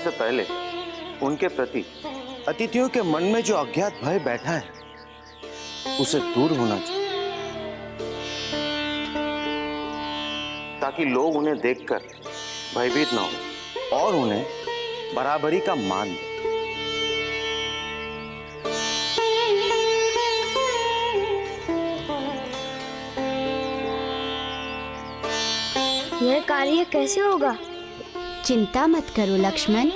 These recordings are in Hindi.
से पहले उनके प्रति अतिथियों के मन में जो अज्ञात भय बैठा है उसे दूर होना चाहिए, ताकि लोग उन्हें देखकर भयभीत ना हो और उन्हें बराबरी का मान दें। यह कार्य कैसे होगा? चिंता मत करो लक्ष्मण,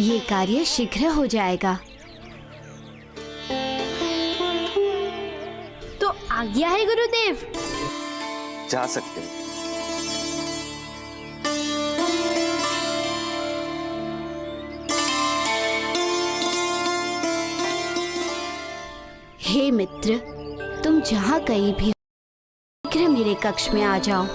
ये कार्य शीघ्र हो जाएगा। तो आज्ञा है गुरुदेव। जा सकते हैं। हे मित्र, तुम जहाँ कहीं भी शीघ्र मेरे कक्ष में आ जाओ।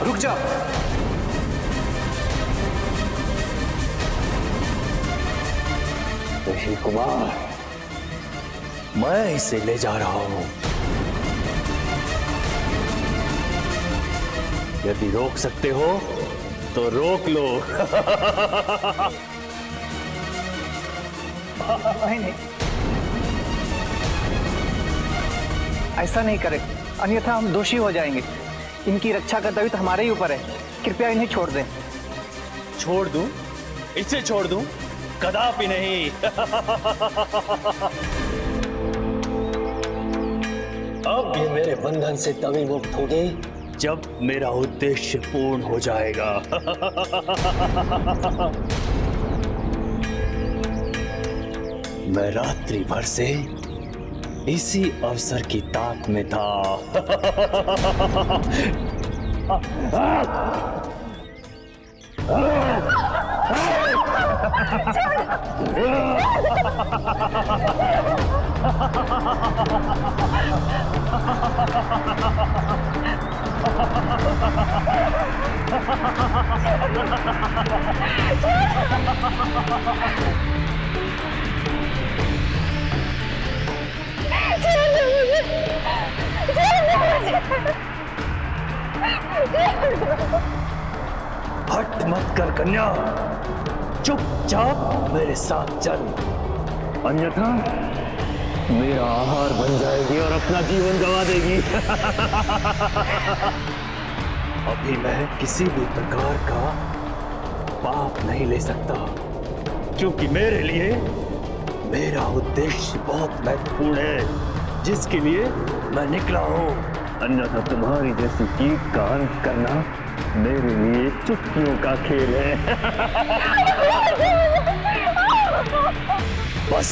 रुक जा। ऋषि कुमार, मैं इसे ले जा रहा हूं। यदि रोक सकते हो तो रोक लो। नहीं, ऐसा नहीं करें, अन्यथा हम दोषी हो जाएंगे। इनकी रक्षा का दायित्व हमारे ही ऊपर है। कृपया इन्हें छोड़ दें। छोड़ दूं? इसे छोड़ दूं? कदापि नहीं। अब ये मेरे बंधन से तभी मुक्त होगी जब मेरा उद्देश्य पूर्ण हो जाएगा। मैं रात्रि भर से इसी अवसर की ताक में था। हट मत कर कन्या, चुपचाप मेरे साथ चल, अन्यथा मेरा आहार बन जाएगी और अपना जीवन गंवा देगी। अभी मैं किसी भी प्रकार का पाप नहीं ले सकता, क्योंकि मेरे लिए मेरा उद्देश्य बहुत महत्वपूर्ण है, जिसके लिए मैं निकला हूं। अन्यथा तुम्हारी जैसी कीट का अंत करना मेरे लिए चुटकियों का खेल है। बस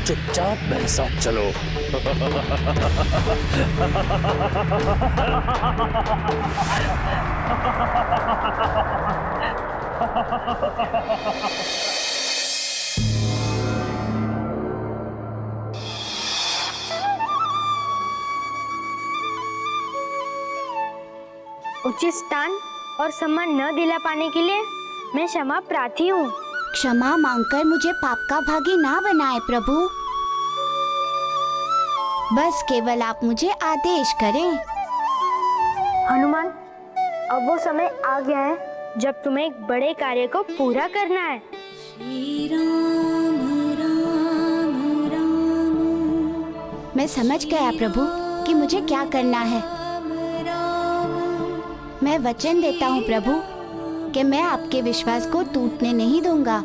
चुपचाप मेरे साथ चलो। उचित स्थान और सम्मान न दिला पाने के लिए मैं क्षमा प्रार्थी हूँ। क्षमा मांगकर मुझे पाप का भागी ना बनाए प्रभु। बस केवल आप मुझे आदेश करें। हनुमान, अब वो समय आ गया है जब तुम्हें एक बड़े कार्य को पूरा करना है। मैं समझ गया प्रभु कि मुझे क्या करना है। मैं वचन देता हूँ प्रभु कि मैं आपके विश्वास को टूटने नहीं दूंगा।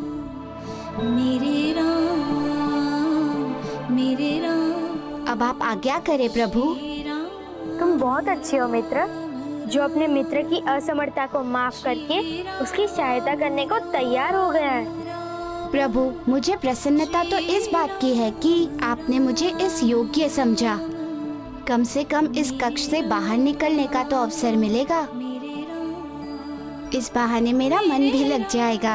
अब आप आज्ञा करें प्रभु। तुम बहुत अच्छे हो मित्र, जो अपने मित्र की असमर्थता को माफ करके उसकी सहायता करने को तैयार हो गया है। प्रभु, मुझे प्रसन्नता तो इस बात की है कि आपने मुझे इस योग्य समझा। कम से कम इस कक्ष से बाहर निकलने का तो अवसर मिलेगा। इस बहाने मेरा मन भी लग जाएगा।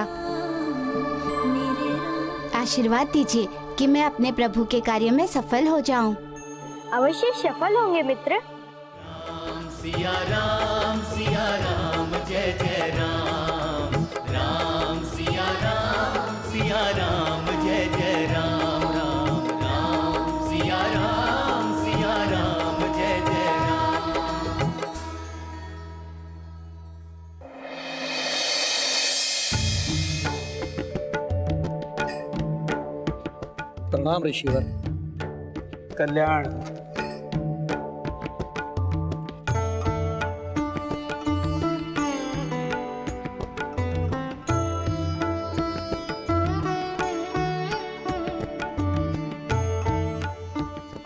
आशीर्वाद दीजिए कि मैं अपने प्रभु के कार्य में सफल हो जाऊं। अवश्य सफल होंगे मित्र। सिया राम जय जय राम, राम सिया राम जय जय राम, राम राम सिया राम जय जय राम। प्रणाम ऋषिवर। कल्याण।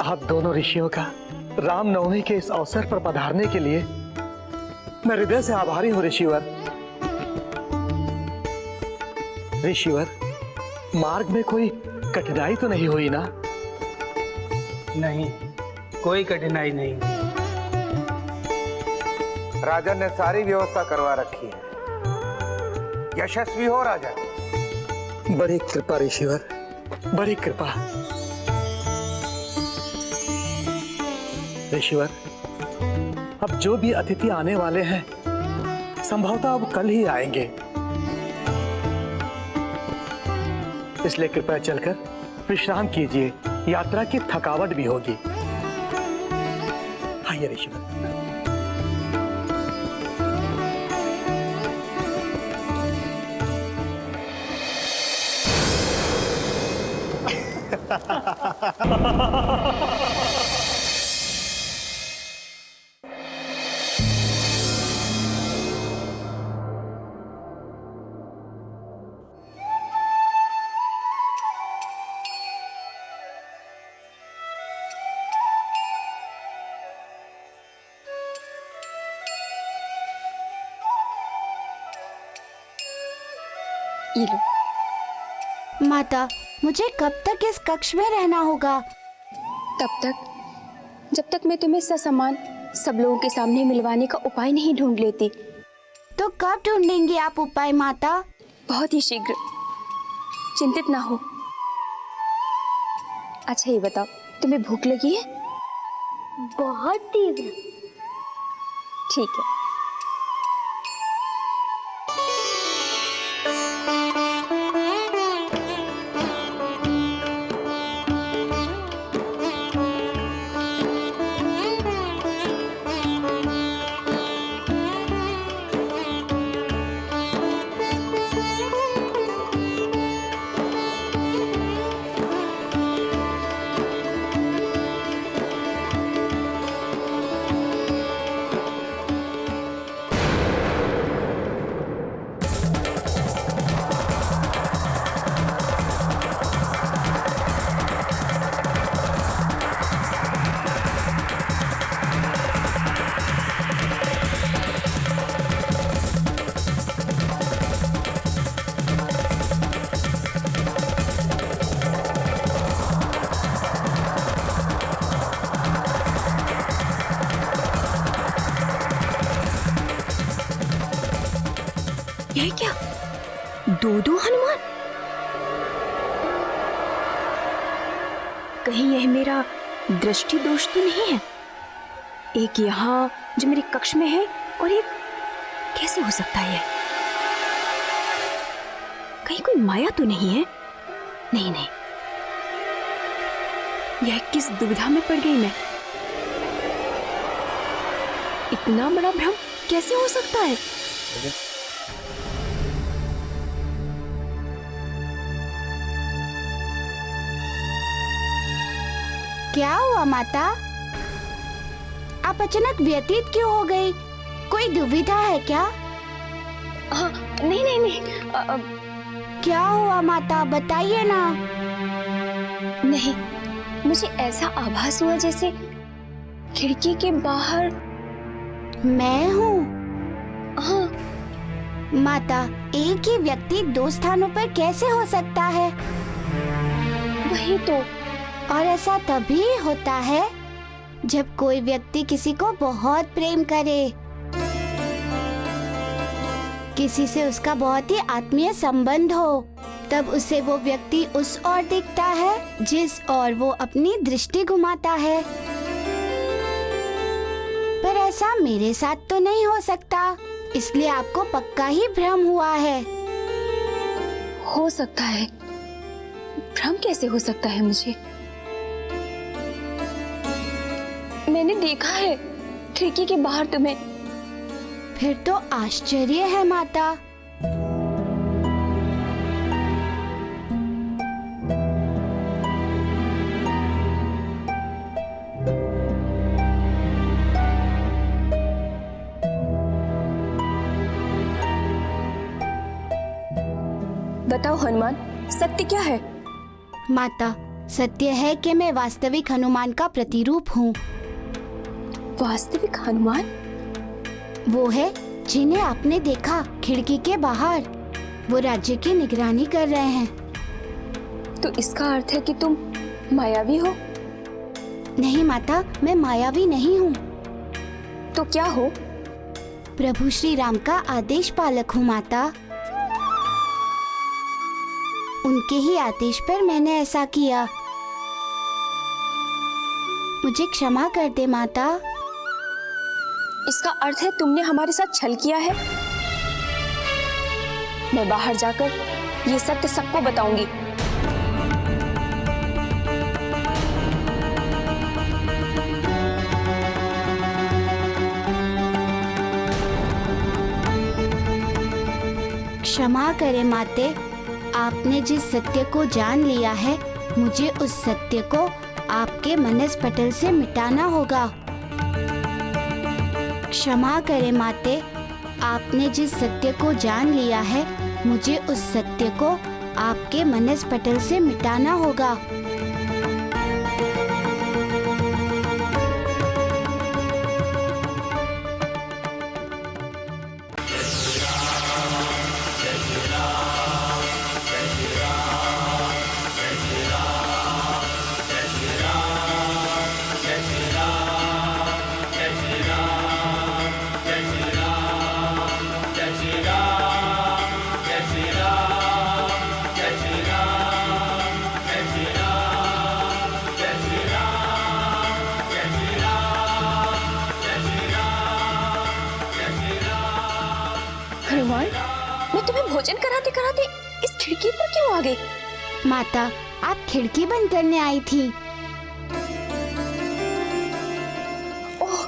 आप दोनों ऋषियों का रामनवमी के इस अवसर पर पधारने के लिए मैं हृदय से आभारी हूँ ऋषिवर। ऋषिवर, मार्ग में कोई कठिनाई तो नहीं हुई ना? नहीं, कोई कठिनाई नहीं। राजा ने सारी व्यवस्था करवा रखी है। यशस्वी हो राजा। बड़ी कृपा ऋषिवर, बड़ी कृपा। ऋषिवर, अब जो भी अतिथि आने वाले हैं संभवतः अब कल ही आएंगे, इसलिए कृपया चलकर विश्राम कीजिए। यात्रा की थकावट भी होगी। आइए ऋषिवर। ये लो। माता, मुझे कब तक इस कक्ष में रहना होगा? तब तक जब तक मैं तुम्हें ससमान सब लोगों के सामने मिलवाने का उपाय नहीं ढूंढ लेती। तो कब ढूंढेंगे आप उपाय माता? बहुत ही शीघ्र, चिंतित ना हो। अच्छा ये बताओ, तुम्हें भूख लगी है? बहुत तीव्र। ठीक है। यह क्या, दो हनुमान? कहीं यह मेरा दृष्टि दोष तो नहीं है? एक यहाँ जो मेरे कक्ष में है और एक कैसे हो सकता है? कहीं कोई माया तो नहीं है? नहीं नहीं, यह किस दुविधा में पड़ गई मैं। इतना बड़ा भ्रम कैसे हो सकता है? क्या हुआ माता? आप अचानक व्यतीत क्यों हो गई? कोई दुविधा है क्या? हाँ, नहीं नहीं नहीं, क्या हुआ माता, बताइए ना। नहीं, मुझे ऐसा आभास हुआ जैसे खिड़की के बाहर मैं हूँ। हाँ। माता, एक ही व्यक्ति दो स्थानों पर कैसे हो सकता है? वही तो। और ऐसा तभी होता है जब कोई व्यक्ति किसी को बहुत प्रेम करे, किसी से उसका बहुत ही आत्मीय संबंध हो, तब उसे वो व्यक्ति उस ओर दिखता है जिस ओर वो अपनी दृष्टि घुमाता है। पर ऐसा मेरे साथ तो नहीं हो सकता, इसलिए आपको पक्का ही भ्रम हुआ है। हो सकता है। भ्रम कैसे हो सकता है मुझे? मैंने देखा है खिड़की के बाहर तुम्हें। फिर तो आश्चर्य है माता। बताओ हनुमान, सत्य क्या है? माता, सत्य है कि मैं वास्तविक हनुमान का प्रतिरूप हूँ। वास्तविक हनुमान? वो है जिन्हें आपने देखा खिड़की के बाहर। वो राज्य की निगरानी कर रहे हैं। तो इसका अर्थ है कि तुम मायावी हो? नहीं माता, मैं मायावी नहीं हूँ। तो क्या हो? प्रभु श्री राम का आदेश पालक हूँ माता। उनके ही आदेश पर मैंने ऐसा किया। मुझे क्षमा कर दे माता। इसका अर्थ है तुमने हमारे साथ छल किया है? मैं बाहर जाकर ये सत्य सबको बताऊंगी। क्षमा करें माते, आपने जिस सत्य को जान लिया है, मुझे उस सत्य को आपके मनस पटल से मिटाना होगा। क्षमा करें माते, आपने जिस सत्य को जान लिया है, मुझे उस सत्य को आपके मनस पटल से मिटाना होगा। हनुमान, मैं तुम्हें भोजन कराते कराते इस खिड़की पर क्यों आ गई? माता, आप खिड़की बंद करने आई थी। ओह,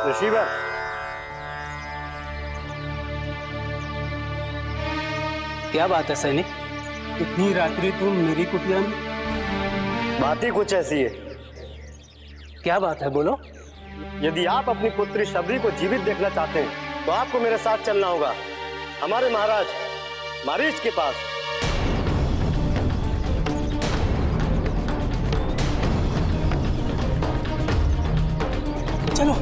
ऋषिवर, क्या बात है सैनिक? इतनी रात्रि तुम मेरी कुटिया में? बात ही कुछ ऐसी है। क्या बात है, बोलो। यदि आप अपनी पुत्री शबरी को जीवित देखना चाहते हैं तो आपको मेरे साथ चलना होगा हमारे महाराज मारीच के पास। चलो।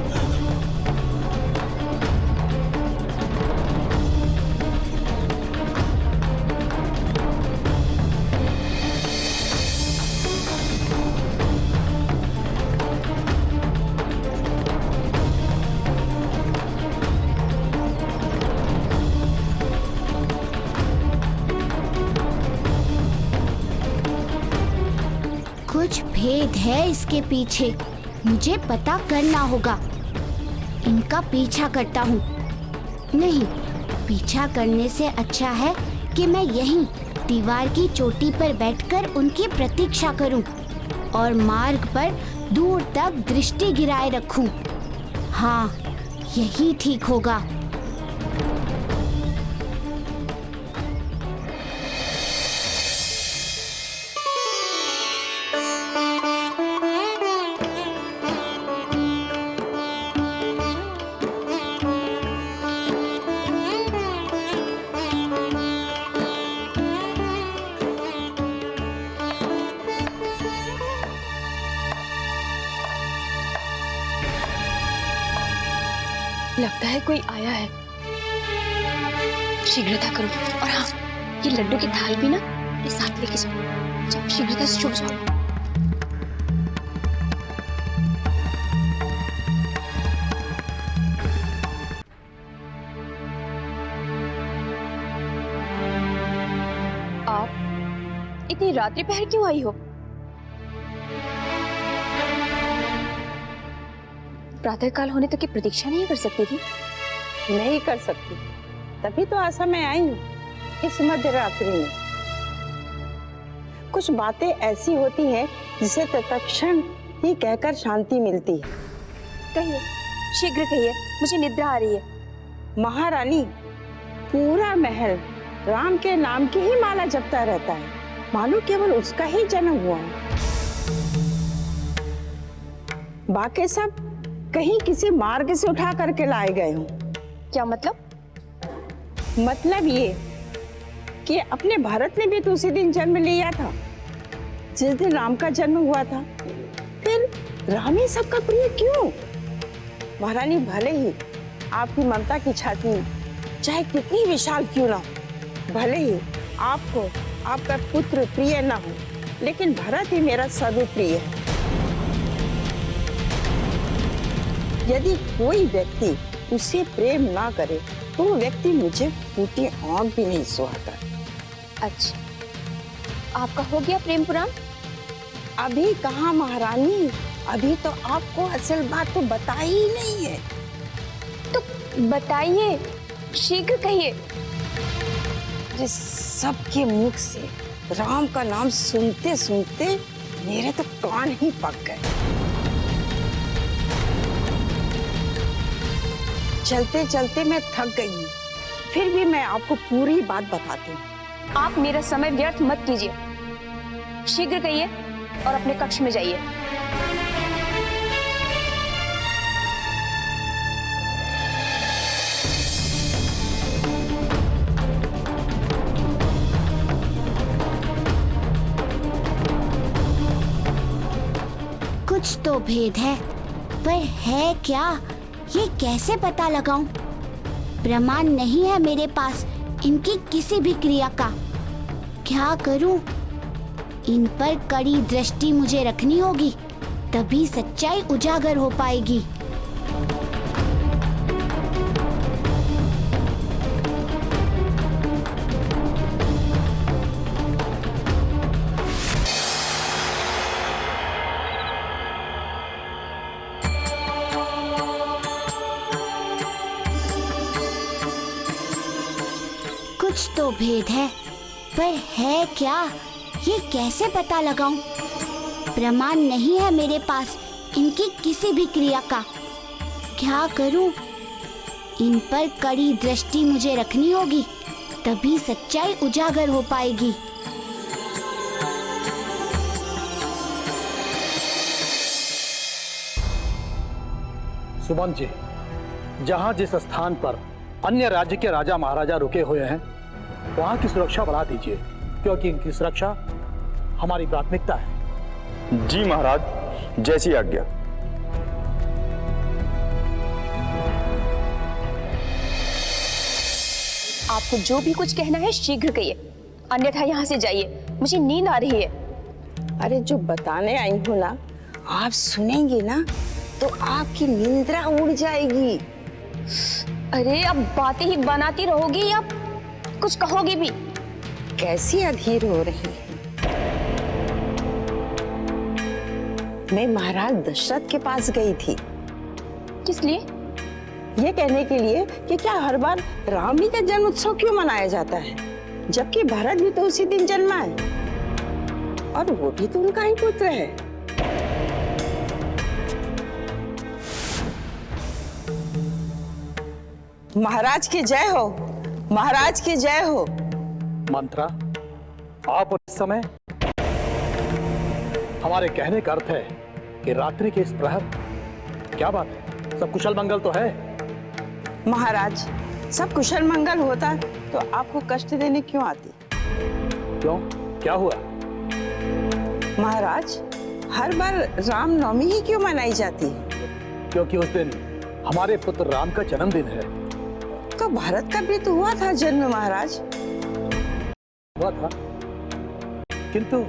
भेद है इसके पीछे, मुझे पता करना होगा। इनका पीछा करता हूँ। नहीं, पीछा करने से अच्छा है कि मैं यहीं दीवार की चोटी पर बैठकर उनकी प्रतीक्षा करूं और मार्ग पर दूर तक दृष्टि गिराए रखूं। हाँ, यही ठीक होगा। लगता है कोई आया है। शीघ्रता करो। और हाँ, ये लड्डू की थाल भी ना ये साथ लेके जाओ। जाओ, शीघ्रता से छुप जाओ। आप इतनी रात्रि पहर क्यों आई हो? प्रातःकाल होने तक की प्रतीक्षा नहीं कर सकती थी? नहीं कर सकती, तभी तो आशा मैं आई हूँ इस मध्य रात्रि में। कुछ बातें ऐसी होती हैं जिसे तत्क्षण ही कहकर शांति मिलती है। कहिए, शीघ्र कहिए, मुझे निद्रा आ रही है। महारानी, पूरा महल राम के नाम की ही माला जपता रहता है, मानो केवल उसका ही जन्म हुआ है। बाकी सब कहीं किसी मार्ग से उठा करके लाए गए हों। क्या मतलब? मतलब ये कि अपने भरत ने भी तो उसी दिन जन्म लिया था जिस दिन राम का जन्म हुआ था। फिर राम ही सबका प्रिय क्यों? महारानी, भले ही आपकी ममता की छाती चाहे कितनी विशाल क्यों ना हो, भले ही आपको आपका पुत्र प्रिय ना हो, लेकिन भरत ही मेरा सर्वप्रिय है। यदि कोई व्यक्ति उसे प्रेम ना करे तो वो व्यक्ति मुझे फूटी आंख भी नहीं सुहाता। अच्छा, आपका हो गया प्रेम पुराण? अभी कहाँ महारानी, अभी तो आपको असल बात तो बताई ही नहीं है। तो बताइए, शीघ्र कहिए। जिस सबके मुख से राम का नाम सुनते सुनते मेरे तो कान ही पक गए। चलते चलते मैं थक गई हूँ, फिर भी मैं आपको पूरी बात बताती हूँ। आप मेरा समय व्यर्थ मत कीजिए। शीघ्र कहिए और अपने कक्ष में जाइए। कुछ तो भेद है, पर है क्या, ये कैसे पता लगाऊं? प्रमाण नहीं है मेरे पास इनकी किसी भी क्रिया का। क्या करूं? इन पर कड़ी दृष्टि मुझे रखनी होगी, तभी सच्चाई उजागर हो पाएगी। कुछ तो भेद है, पर है क्या, ये कैसे पता लगाऊं? प्रमाण नहीं है मेरे पास इनकी किसी भी क्रिया का। क्या करूं? इन पर कड़ी दृष्टि मुझे रखनी होगी, तभी सच्चाई उजागर हो पाएगी। सुमंत जी, जहाँ जिस स्थान पर अन्य राज्य के राजा महाराजा रुके हुए हैं, वहाँ की सुरक्षा बढ़ा दीजिए, क्योंकि इनकी सुरक्षा हमारी प्राथमिकता है। जी महाराज, जैसी आज्ञा। आपको जो भी कुछ कहना है शीघ्र कहिए, अन्यथा यहाँ से जाइए, मुझे नींद आ रही है। अरे जो बताने आई हूँ ना, आप सुनेंगे ना तो आपकी निंद्रा उड़ जाएगी। अरे अब बातें ही बनाती रहोगी या कुछ कहोगी भी? कैसी अधीर हो रही है। मैं महाराज दशरथ के पास गई थी। किस लिए? ये कहने के लिए कि क्या हर बार राम ही का जन्म उत्सव क्यों मनाया जाता है, जबकि भरत भी तो उसी दिन जन्मा है और वो भी तो उनका ही पुत्र है। महाराज की जय हो, महाराज की जय हो। मंत्रा, आप इस समय हमारे कहने का अर्थ है कि रात्रि के इस प्रहर क्या बात है? सब कुशल मंगल तो है? महाराज, सब कुशल मंगल होता तो आपको कष्ट देने क्यों आती? क्यों, क्या हुआ? महाराज, हर बार रामनवमी ही क्यों मनाई जाती है? क्योंकि उस दिन हमारे पुत्र राम का जन्मदिन है। तो भारत का भी तो हुआ था जन्म महाराज। हुआ था, किंतु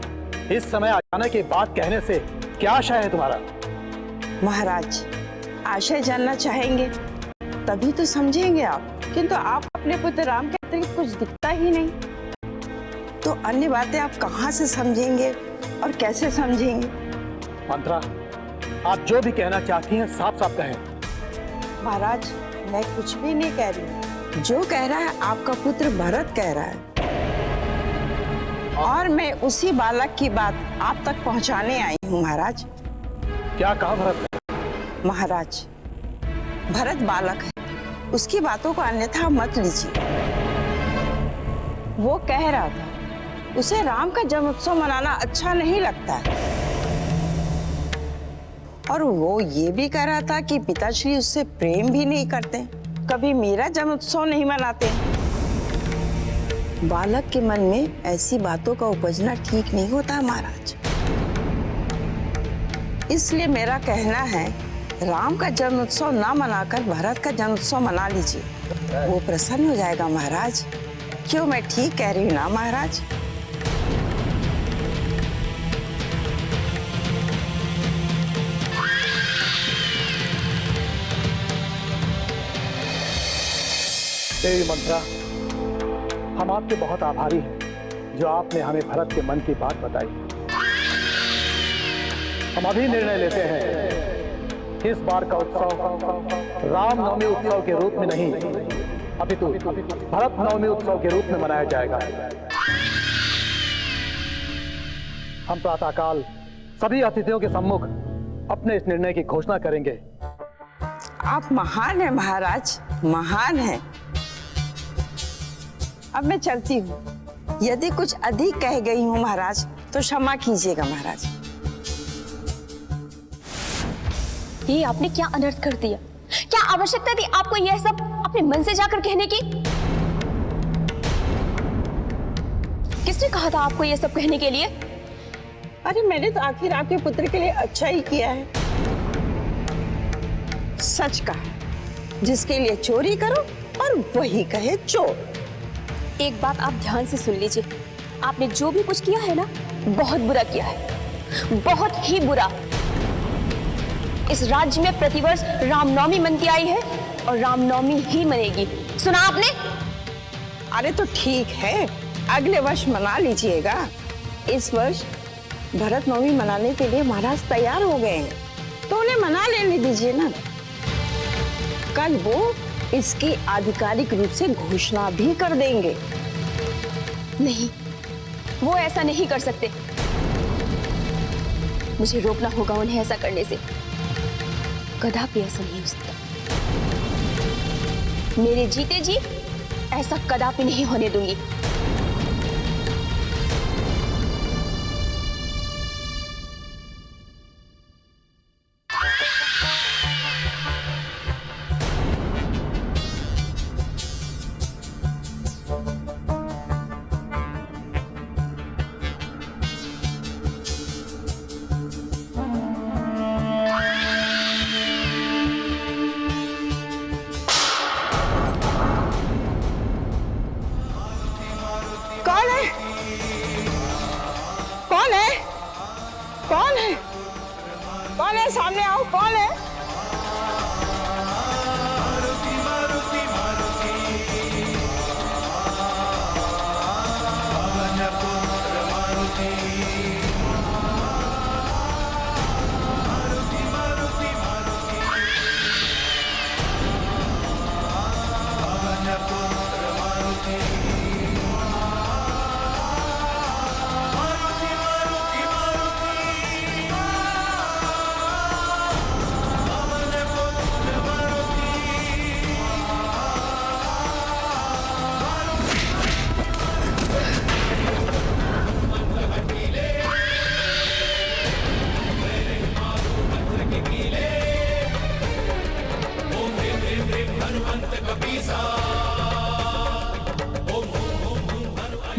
इस समय अचानक ये बात कहने से क्या आशय है तुम्हारा? महाराज, आशय जानना चाहेंगे तभी तो समझेंगे आप, किंतु आप अपने पुत्र राम के अतिरिक्त कुछ दिखता ही नहीं, तो अन्य बातें आप कहाँ से समझेंगे और कैसे समझेंगे? मंत्रा, आप जो भी कहना चाहती हैं साफ साफ कहें। महाराज, मैं कुछ भी नहीं कह रही, जो कह रहा है आपका पुत्र भरत कह रहा है, और मैं उसी बालक की बात आप तक पहुंचाने आई हूँ महाराज। क्या कहा भरत ने? महाराज, भरत बालक है, उसकी बातों को अन्यथा मत लीजिए। वो कह रहा था उसे राम का जन्मोत्सव मनाना अच्छा नहीं लगता है, और वो ये भी कह रहा था कि पिताश्री उससे प्रेम भी नहीं करते, कभी मेरा जन्मोत्सव नहीं मनाते। बालक के मन में ऐसी बातों का उपजना ठीक नहीं होता महाराज। इसलिए मेरा कहना है, राम का जन्मोत्सव ना मनाकर भरत का जन्मोत्सव मना लीजिए, वो प्रसन्न हो जाएगा महाराज। क्यों, मैं ठीक कह रही हूँ ना महाराज? देवी मंत्रा, हम आपके बहुत आभारी हैं जो आपने हमें भरत के मन की बात बताई। हम अभी निर्णय लेते हैं कि इस बार का उत्सव रामनवमी उत्सव के रूप में नहीं, अपितु भरत नवमी उत्सव के रूप में मनाया जाएगा। हम प्रातःकाल सभी अतिथियों के सम्मुख अपने इस निर्णय की घोषणा करेंगे। आप महान हैं महाराज, महान हैं। अब मैं चलती हूँ, यदि कुछ अधिक कह गई हूँ महाराज तो क्षमा कीजिएगा महाराज। ये आपने क्या अनर्थ कर दिया? क्या आवश्यकता थी आपको यह सब अपने मन से जाकर कहने की? किसने कहा था आपको यह सब कहने के लिए? अरे मैंने तो आखिर आपके पुत्र के लिए अच्छा ही किया है। सच कहा, जिसके लिए चोरी करो और वही कहे चोर। एक बात आप ध्यान से सुन लीजिए, आपने जो भी कुछ किया है ना, बहुत बुरा किया है, बहुत ही बुरा। इस राज्य में प्रतिवर्ष रामनवमी मनती आई है और रामनवमी ही मनेगी, सुना आपने? अरे तो ठीक है, अगले वर्ष मना लीजिएगा। इस वर्ष भरत नवमी मनाने के लिए महाराज तैयार हो गए हैं, तो उन्हें मना लेने दीजिए ना। कल वो इसकी आधिकारिक रूप से घोषणा भी कर देंगे। नहीं, वो ऐसा नहीं कर सकते। मुझे रोकना होगा उन्हें ऐसा करने से। कदापि ऐसा नहीं हो सकता। मेरे जीते जी ऐसा कदापि नहीं होने दूंगी।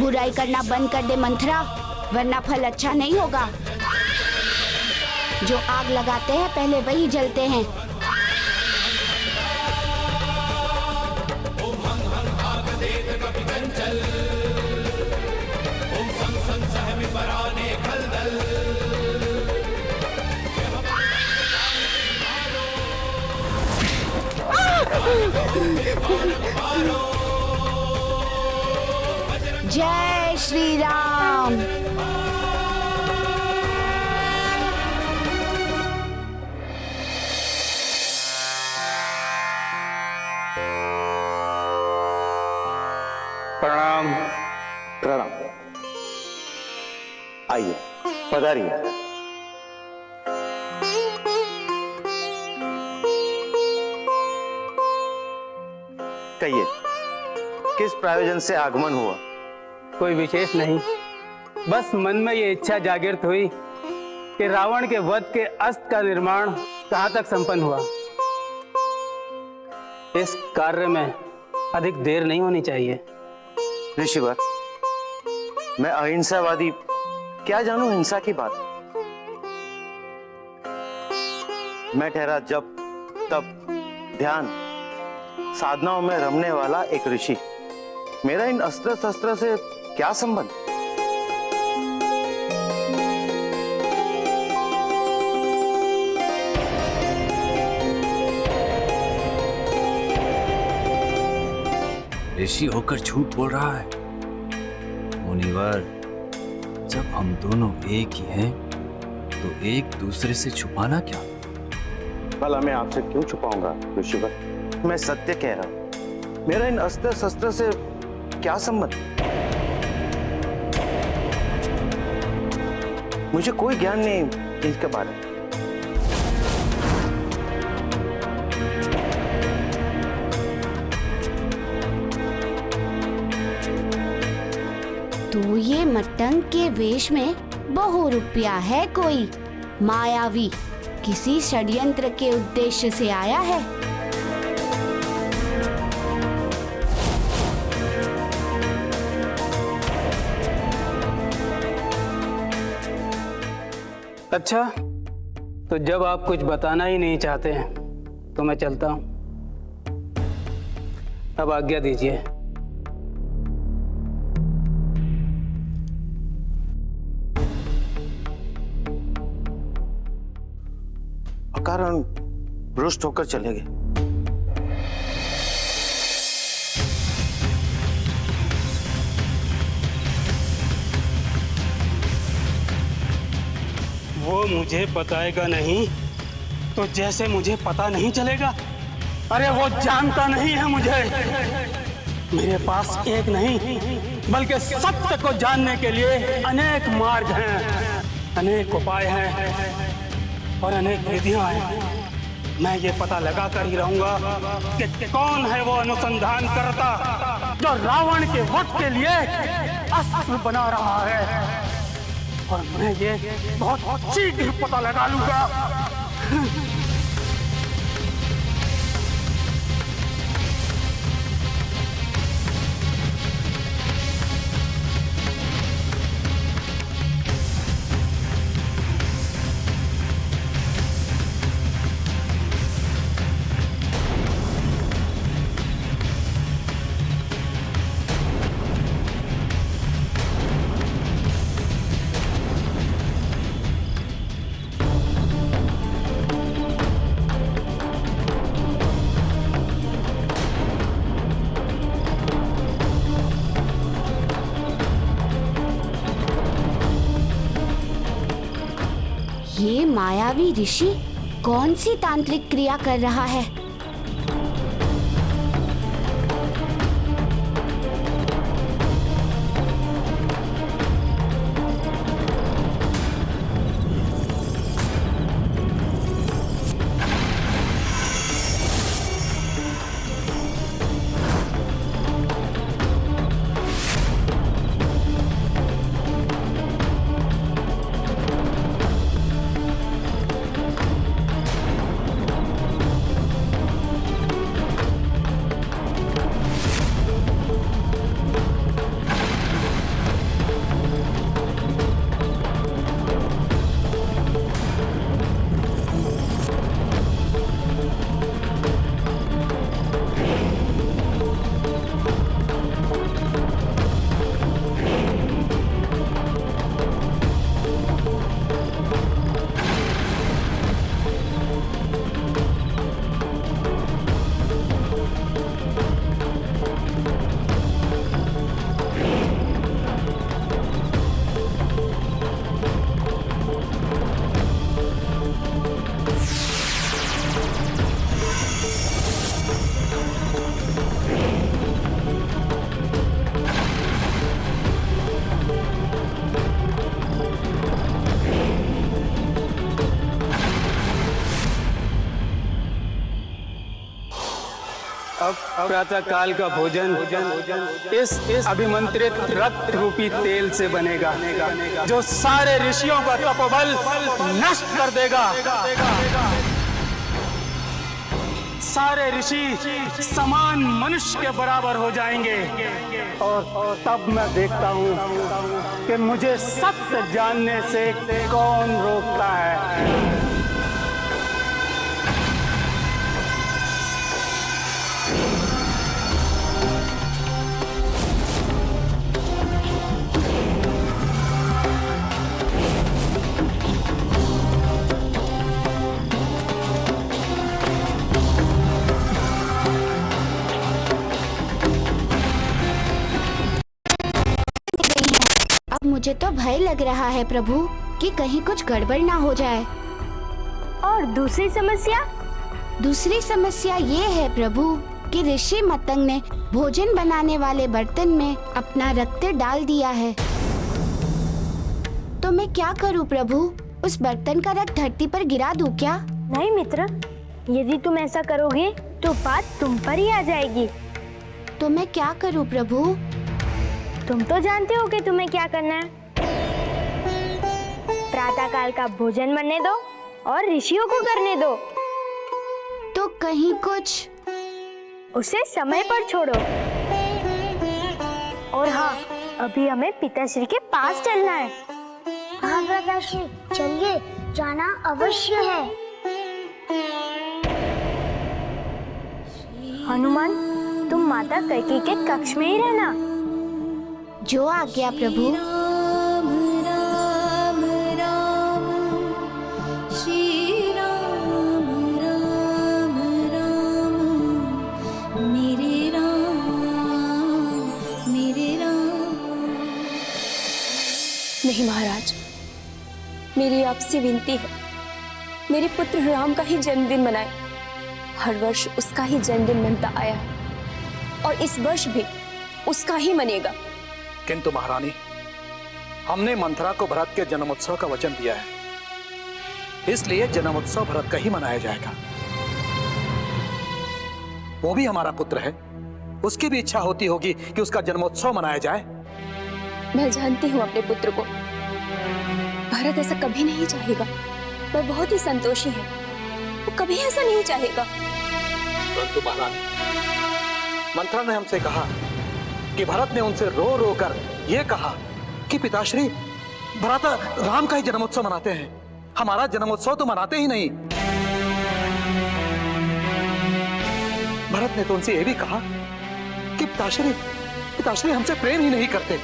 बुराई करना बंद कर दे मंथरा, वरना फल अच्छा नहीं होगा। जो आग लगाते हैं पहले वही जलते हैं। जय श्री राम। प्रणाम। प्रणाम। आइए, पधारिए। कहिए, किस प्रयोजन से आगमन हुआ? कोई विशेष नहीं, बस मन में ये इच्छा जागृत हुई कि रावण के वध के अस्त्र का निर्माण कहाँ तक संपन्न हुआ। इस कार्य में अधिक देर नहीं होनी चाहिए। ऋषिवर, मैं अहिंसावादी, क्या जानूं हिंसा की बात। मैं ठहरा जब तब ध्यान साधनाओं में रमने वाला एक ऋषि। मेरा इन अस्त्र शस्त्र से क्या संबंध? ऋषि होकर झूठ बोल रहा है। मुनिवर, जब हम दोनों एक ही हैं, तो एक दूसरे से छुपाना क्या? भला मैं आपसे क्यों छुपाऊंगा ऋषिवर? मैं सत्य कह रहा हूं। मेरा इन अस्त्र शस्त्र से क्या संबंध? मुझे कोई ज्ञान नहीं इनके बारे में। तो ये मटंग के वेश में बहुरूपिया है, कोई मायावी किसी षड्यंत्र के उद्देश्य से आया है। अच्छा, तो जब आप कुछ बताना ही नहीं चाहते हैं तो मैं चलता हूं। अब आज्ञा दीजिए। अकारण रुष्ट होकर चले गए। वो मुझे बताएगा नहीं तो जैसे मुझे पता नहीं चलेगा। अरे वो जानता नहीं है मुझे। मेरे पास एक नहीं बल्कि सत्य को जानने के लिए अनेक मार्ग हैं, अनेक उपाय हैं और अनेक विधियां हैं। मैं ये पता लगा कर ही रहूंगा कि कौन है वो अनुसंधान करता जो रावण के वध के लिए अस्त्र बना रहा है, और मैं ये बहुत शीघ्र पता लगा लूंगा। ये मायावी ऋषि कौन सी तांत्रिक क्रिया कर रहा है? अब प्रातः काल का भोजन इस अभिमंत्रित रक्त रूपी तेल से बनेगा, जो सारे ऋषियों का तपोबल नष्ट कर देगा। सारे ऋषि समान मनुष्य के बराबर हो जाएंगे और तब मैं देखता हूं कि मुझे सत्य जानने से कौन रोकता है। मुझे तो भय लग रहा है प्रभु कि कहीं कुछ गड़बड़ ना हो जाए। और दूसरी समस्या ये है प्रभु कि ऋषि मतंग ने भोजन बनाने वाले बर्तन में अपना रक्त डाल दिया है। तो मैं क्या करूं प्रभु? उस बर्तन का रक्त धरती पर गिरा दूं क्या? नहीं मित्र, यदि तुम ऐसा करोगे तो बात तुम पर ही आ जाएगी। तो मैं क्या करूं प्रभु? तुम तो जानते हो कि तुम्हें क्या करना है। प्रातः काल का भोजन बनने दो और ऋषियों को करने दो। तो कहीं कुछ उसे समय पर छोड़ो। और हाँ, अभी हमें पिताश्री के पास चलना है। हाँ पिताश्री, चलिए, जाना अवश्य है। हनुमान, तुम माता कैकेयी के कक्ष में ही रहना। जो आज्ञा प्रभु। राम राम राम श्री राम राम राम मेरे राम मेरे राम। नहीं महाराज, मेरी आपसे विनती है, मेरे पुत्र राम का ही जन्मदिन मनाए। हर वर्ष उसका ही जन्मदिन मनता आया है और इस वर्ष भी उसका ही मनेगा। किंतु महारानी, हमने मंथरा को भरत के जन्मोत्सव का वचन दिया है, इसलिए जन्मोत्सव भरत का ही मनाया जाएगा। वो भी हमारा पुत्र है, उसकी भी इच्छा होती होगी कि उसका जन्मोत्सव मनाया जाए। मैं जानती हूँ अपने पुत्र को, भरत ऐसा कभी नहीं चाहेगा। वह बहुत ही संतोषी है, वो कभी ऐसा नहीं चाहेगा। परंतु महारानी, मंथरा ने हमसे कहा कि भरत ने उनसे रो रो कर यह कहा कि पिताश्री, भ्राता राम का ही जन्मोत्सव मनाते हैं, हमारा जन्मोत्सव तो मनाते ही नहीं। भरत ने तो उनसे यह भी कहा कि पिताश्री हमसे प्रेम ही नहीं करते।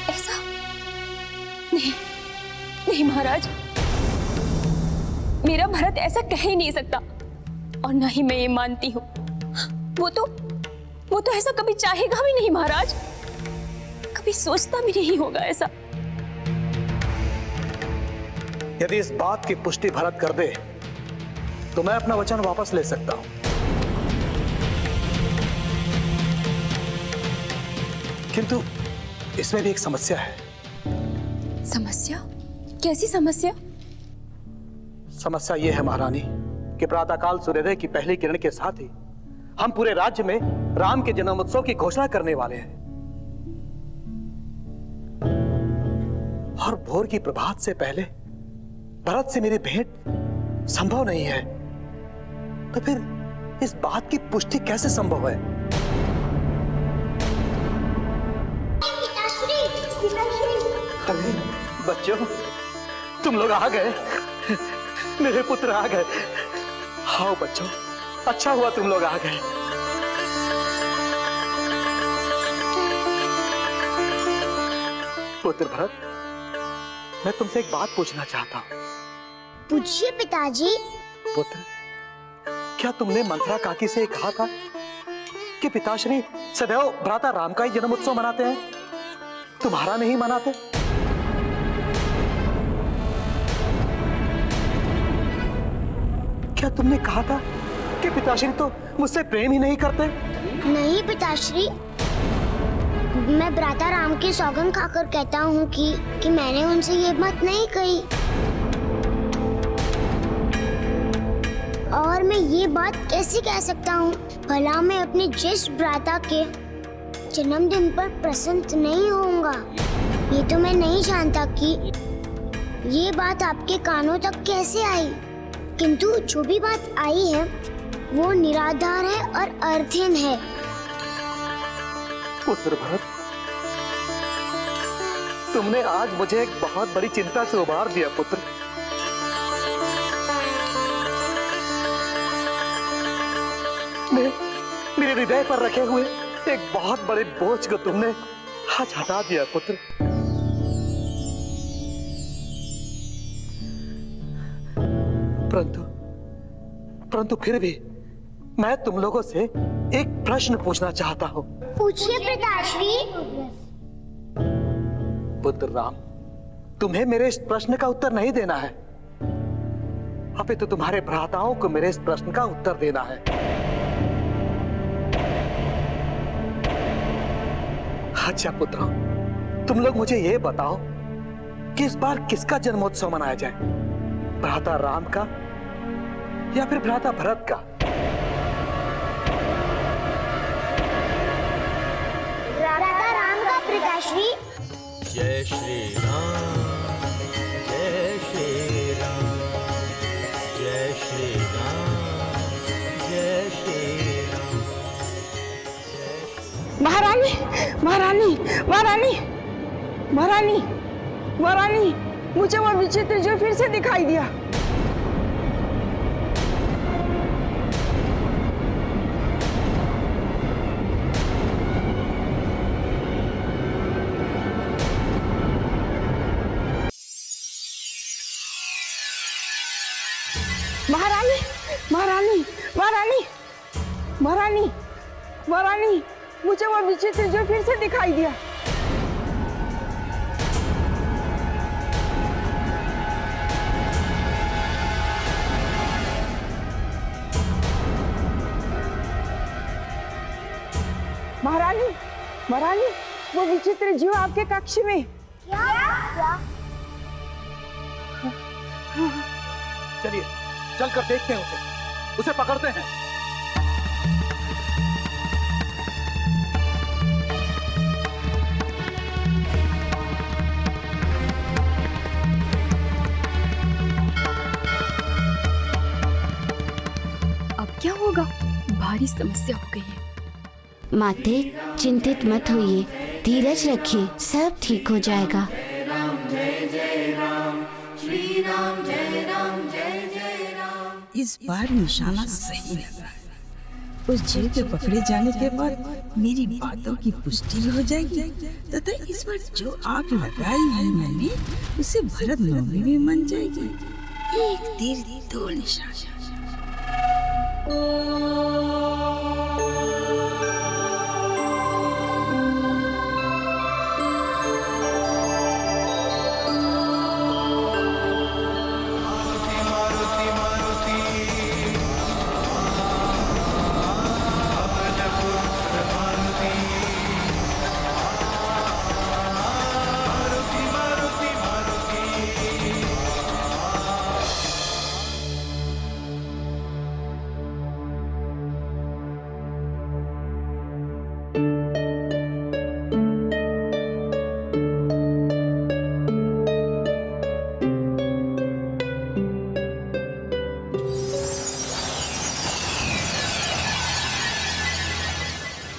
ऐसा नहीं, नहीं महाराज, मेरा भरत ऐसा कह ही नहीं सकता और ना ही मैं ये मानती हूँ। वो तो ऐसा कभी चाहेगा भी नहीं महाराज, कभी सोचता भी नहीं होगा ऐसा। यदि इस बात की पुष्टि भरत कर दे तो मैं अपना वचन वापस ले सकता हूं। किंतु इसमें भी एक समस्या है। समस्या? कैसी समस्या? समस्या यह है महारानी कि प्रातःकाल सूर्योदय की पहली किरण के साथ ही हम पूरे राज्य में राम के जन्मोत्सव की घोषणा करने वाले हैं और भोर की प्रभात से पहले भरत से मेरी भेंट संभव नहीं है। तो फिर इस बात की पुष्टि कैसे संभव है? अरे बच्चों, तुम लोग आ गए, मेरे पुत्र आ गए। आओ बच्चों, अच्छा हुआ तुम लोग आ गए। पुत्र भरत, मैं तुमसे एक बात पूछना चाहता हूँ। पूछिए पिताजी। पुत्र, क्या तुमने मंथरा काकी से कहा था कि पिताश्री सदैव भ्राता राम का ही जन्मोत्सव मनाते हैं, तुम्हारा नहीं मनाते? क्या तुमने कहा था कि पिताश्री तो मुझसे प्रेम ही नहीं करते? नहीं पिताश्री, मैं भ्राता राम की सौगंध खाकर कहता हूँ कि मैंने उनसे ये बात नहीं कही। और मैं ये बात कैसे कह सकता हूँ? भला मैं अपने ज्येष्ठ भ्राता के जन्मदिन पर प्रसन्न नहीं होऊंगा। ये तो मैं नहीं जानता कि ये बात आपके कानों तक कैसे आई, किंतु जो भी बात आई है वो निराधार है और अर्थहीन है। पुत्र भरत, तुमने आज मुझे एक बहुत बड़ी चिंता से उबार दिया पुत्र। मेरे हृदय पर रखे हुए एक बहुत बड़े बोझ को तुमने आज हटा दिया पुत्र। परंतु फिर भी मैं तुम लोगों से एक प्रश्न पूछना चाहता हूँ। पूछिए पिताश्री। पुत्र राम, तुम्हें मेरे इस प्रश्न का उत्तर नहीं देना है, अभी तो तुम्हारे भ्राताओं को मेरे इस प्रश्न का उत्तर देना है। अच्छा पुत्रों, तुम लोग मुझे ये बताओ कि इस बार किसका जन्मोत्सव मनाया जाए, भ्राता राम का या फिर भ्राता भरत का? भ्राता राम का पिताश्री। जय श्री राम, जय श्री राम, जय श्री राम, जय श्री राम। महारानी, महारानी, महारानी, महारानी, महारानी, मुझे वो विचित्र जो फिर से दिखाई दिया। महारानी, महारानी, महारानी, महारानी, महारानी, मुझे वो विचित्र जो फिर से दिखाई दिया। महारानी, महारानी, वो विचित्र जीव आपके कक्ष में। क्या? चलिए चलकर देखते हैं उसे पकड़ते हैं। अब क्या होगा? भारी समस्या हो गई है। माते, चिंतित मत होइए, धीरज रखिए, सब ठीक हो जाएगा। इस बार निशाना सही लगा है। उस जीव के पकड़े जाने के बाद मेरी बातों की पुष्टि भी हो जाएगी तथा इस बार जो आग लगाई है मैंने उसे भरत नवमी में मन जाएगी। एक तीर दो निशाना।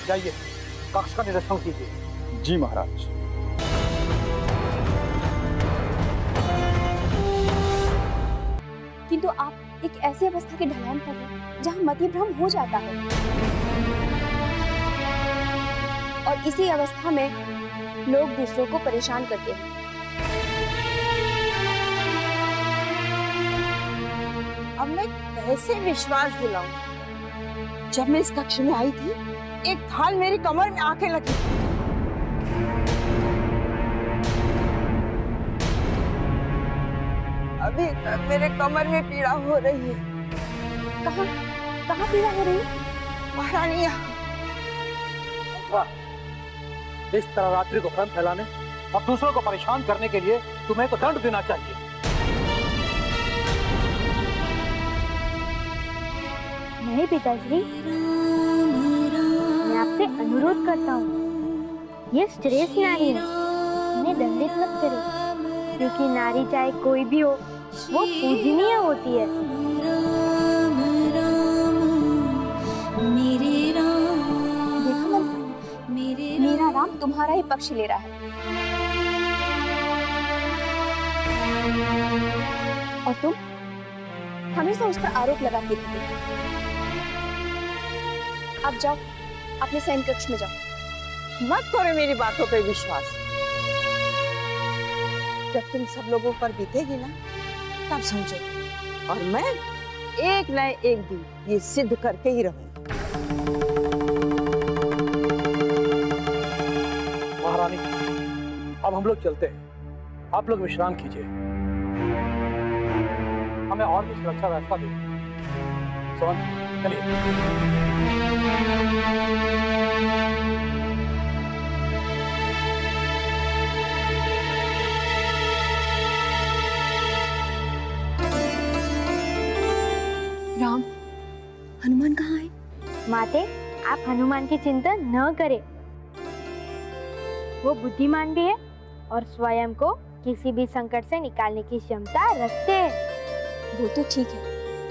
जाइए, कक्ष का निरीक्षण कीजिए। जी महाराज। किंतु आप एक ऐसी अवस्था की ढलान पर हैं जहां मति भ्रम हो जाता है, और इसी अवस्था में लोग दूसरों को परेशान करते हैं। अब मैं कैसे विश्वास दिलाऊं? जब मैं इस कक्ष में आई थी एक थाल मेरी कमर में आके लगी। अभी तक मेरे कमर में पीड़ा हो रही है। कहाँ कहाँ पीड़ा हो रही है? महारानी यहाँ। इस तरह रात्रि को भ्रम फैलाने और दूसरों को परेशान करने के लिए तुम्हें तो दंड देना चाहिए। नहीं पिताश्री, मैं आपसे अनुरोध करता हूँ, ये श्रेष्ठ नारी है, इन्हें दंडित मत करो, क्योंकि नारी चाहे कोई भी हो, वो पूजनीय होती है। देखा मंथरा, मेरा राम तुम्हारा ही पक्ष ले रहा है। और तुम हमेशा उस पर आरोप लगाती रहती हो। अब जाओ, अपने सैन कक्ष में जाओ। मत करो मेरी बातों पे विश्वास। जब तुम सब लोगों पर बीतेगी ना, तब समझो। और मैं एक न एक दिन ये सिद्ध करके ही रहूंगी। महारानी, अब हम लोग चलते हैं, आप लोग विश्राम कीजिए, हमें और भी सुरक्षा व्यवस्था दीजिए। सोन, चलिए। राम, हनुमान कहाँ है? माते, आप हनुमान की चिंता न करें। वो बुद्धिमान भी है और स्वयं को किसी भी संकट से निकालने की क्षमता रखते हैं। वो तो ठीक है,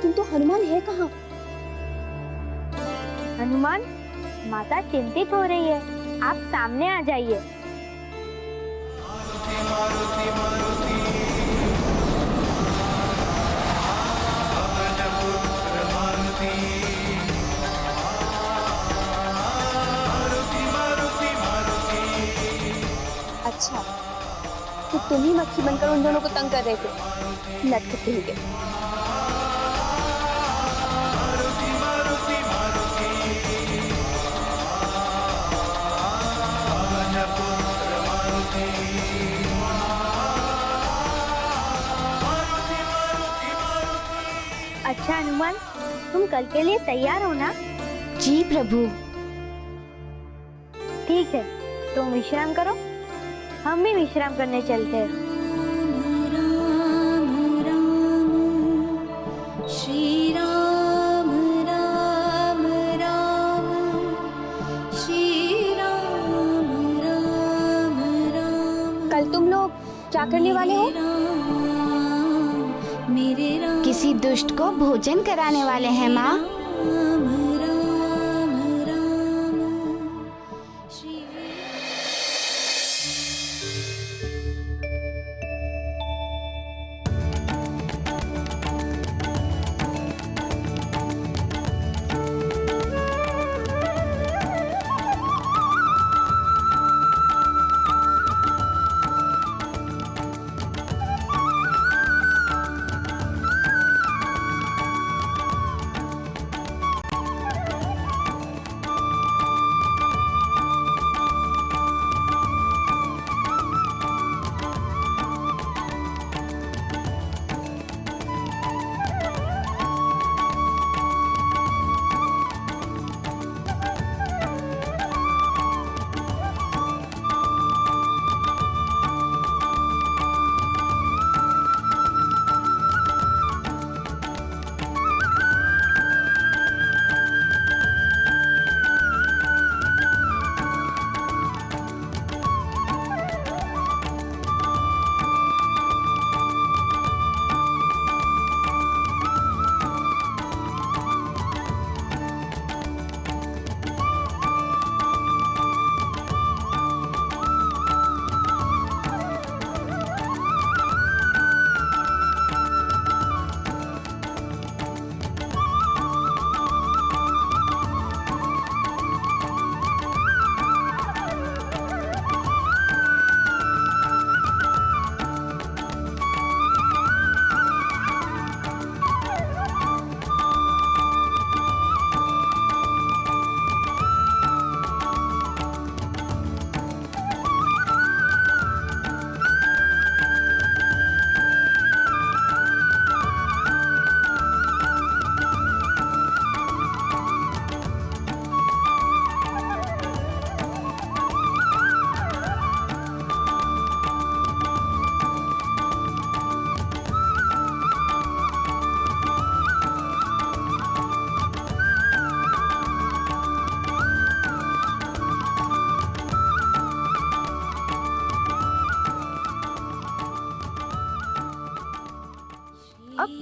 किंतु हनुमान है कहाँ? हनुमान, माता चिंतित हो रही है, आप सामने आ जाइए। अच्छा, तो तुम ही मक्खी बनकर उन दोनों को तंग कर रहे थे, नटखट कहीं के। अच्छा हनुमान, तुम कल के लिए तैयार हो ना? जी प्रभु। ठीक है, तुम विश्राम करो, हम भी विश्राम करने चलते हैं। श्री राम राम राम, श्री राम राम राम। कल तुम लोग क्या करने वाले हो? मेरे राम, किसी दुष्ट को भोजन कराने वाले हैं माँ। राम राम राम, श्री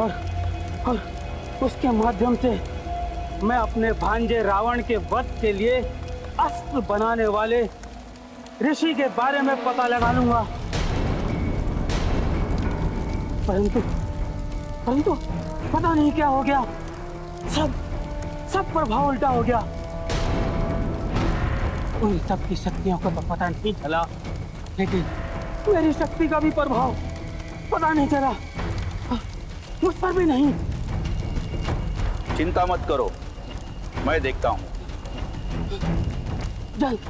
और उसके माध्यम से मैं अपने भांजे रावण के वध के लिए अस्त्र बनाने वाले ऋषि के बारे में पता लगा लूंगा। परंतु पता नहीं क्या हो गया, सब प्रभाव उल्टा हो गया। उन सब की शक्तियों को तो पता नहीं चला, लेकिन मेरी शक्ति का भी प्रभाव पता नहीं चला, मुझ पर भी नहीं। चिंता मत करो, मैं देखता हूं। जल्द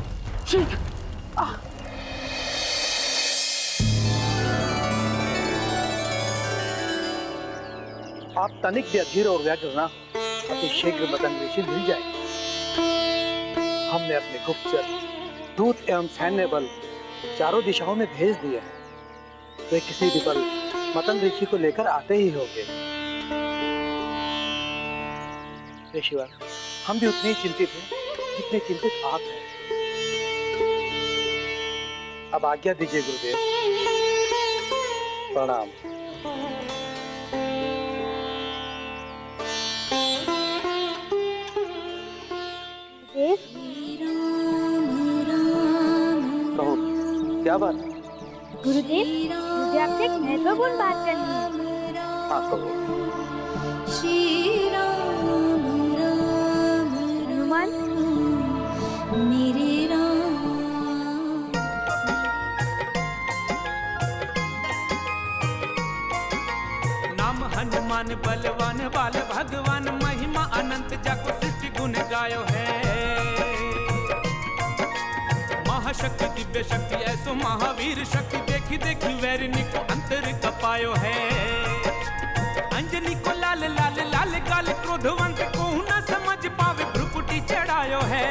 शीघ्र आप तनिक भी अधीर और व्यग्र ना, अति शीघ्र मतंग ऋषि मिल जाएंगे। हमने अपने गुप्तचर, दूत एवं सैन्य बल चारों दिशाओं में भेज दिए हैं। वे किसी भी पल मतंग ऋषि को लेकर आते ही होंगे। ऋषिवर, हम भी उतने ही चिंतित हैं जितने चिंतित आप हैं। अब आज्ञा दीजिए गुरुदेव। प्रणाम। कहो, क्या बात? गुरुदेव, मुझे आपसे एक महत्वपूर्ण बात करनी है। हाँ कहो। श्री राम राम हनुमान, मेरे राम। नाम हनुमान बलवान बाल भगवान, महिमा अनंत जाको सृष्टि गुण गायो है। महाशक्ति दिव्य शक्ति ऐसो महावीर शक्ति, देखी देखी वैरिणी को अंतर कपायो है। अंजनी को लाल लाल लाल काल, क्रोधवंत को न समझ पावे भ्रुकुटी चढ़ायो है।